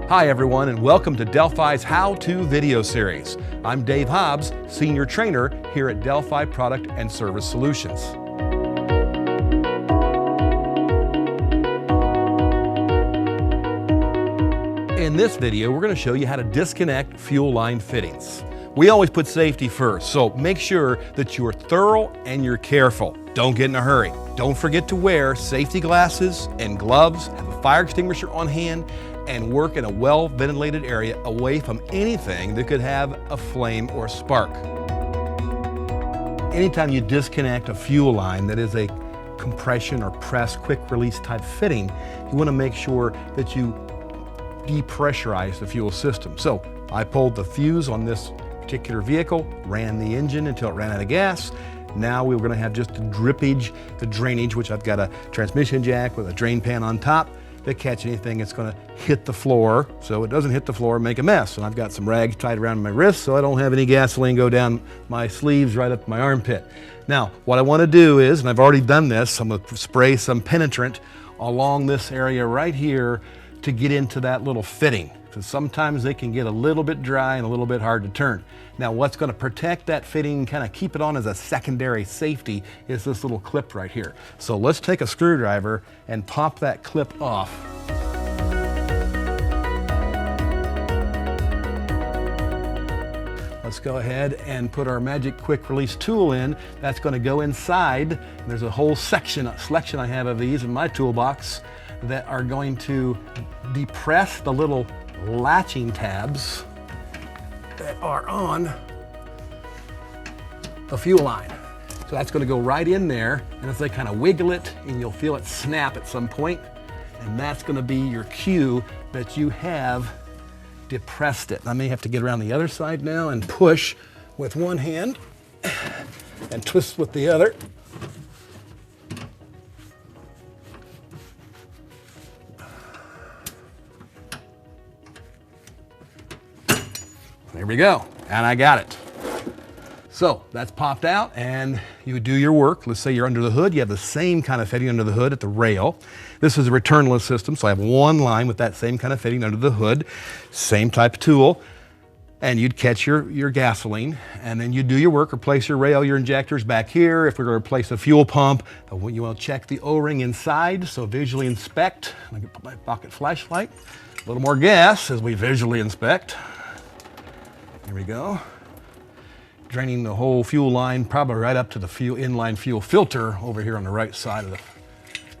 Hi everyone, and welcome to Delphi's How-To video series. I'm Dave Hobbs, Senior Trainer here at Delphi Product and Service Solutions. In this video, we're going to show you how to disconnect fuel line fittings. We always put safety first, so make sure that you're thorough and you're careful. Don't get in a hurry. Don't forget to wear safety glasses and gloves, have a fire extinguisher on hand, and work in a well-ventilated area away from anything that could have a flame or spark. Anytime you disconnect a fuel line that is a compression or press quick release type fitting, you want to make sure that you depressurize the fuel system. So I pulled the fuse on this particular vehicle, ran the engine until it ran out of gas. Now we're going to have just the drippage, the drainage, which I've got a transmission jack with a drain pan on top that catch anything that's going to hit the floor, so it doesn't hit the floor and make a mess. And I've got some rags tied around my wrist so I don't have any gasoline go down my sleeves right up my armpit. Now, what I want to do is, and I've already done this, I'm going to spray some penetrant along this area right here to get into that little fitting, because sometimes they can get a little bit dry and a little bit hard to turn. Now, what's going to protect that fitting, kind of keep it on as a secondary safety, is this little clip right here. So let's take a screwdriver and pop that clip off. Let's go ahead and put our Magic Quick Release tool in. That's going to go inside. There's a whole selection I have of these in my toolbox that are going to depress the little latching tabs that are on the fuel line. So that's going to go right in there, and as they kind of wiggle it, and you'll feel it snap at some point, and that's going to be your cue that you have depressed it. I may have to get around the other side now and push with one hand and twist with the other. There we go, and I got it. So that's popped out, and you would do your work. Let's say you're under the hood. You have the same kind of fitting under the hood at the rail. This is a returnless system, so I have one line with that same kind of fitting under the hood, same type of tool, and you'd catch your gasoline, and then you do your work, replace your rail, your injectors back here. If we're going to replace a fuel pump, you want to check the O-ring inside, so visually inspect. I'm going to put my pocket flashlight. A little more gas as we visually inspect. Here we go. Draining the whole fuel line, probably right up to the inline fuel filter over here on the right side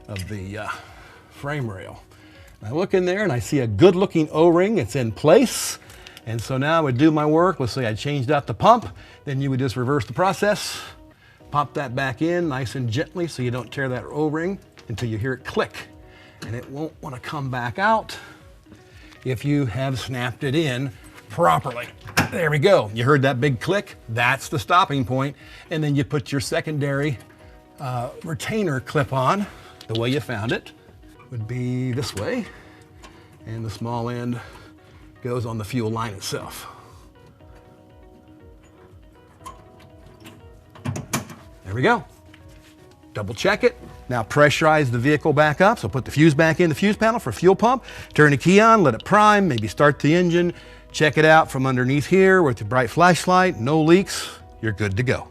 of the frame rail. I look in there and I see a good looking O-ring. It's in place. And so now I would do my work. Let's say I changed out the pump. Then you would just reverse the process. Pop that back in nice and gently so you don't tear that O-ring until you hear it click. And it won't want to come back out if you have snapped it in properly. There we go. You heard that big click? That's the stopping point. And then you put your secondary retainer clip on. The way you found it would be this way. And the small end goes on the fuel line itself. There we go. Double check it. Now pressurize the vehicle back up. So put the fuse back in the fuse panel for fuel pump. Turn the key on, let it prime, maybe start the engine. Check it out from underneath here with the bright flashlight, no leaks, you're good to go.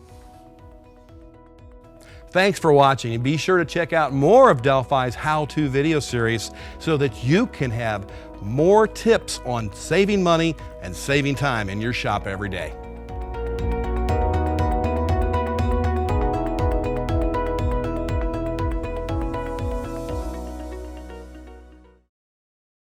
Thanks for watching, and be sure to check out more of Delphi's How-To video series so that you can have more tips on saving money and saving time in your shop every day.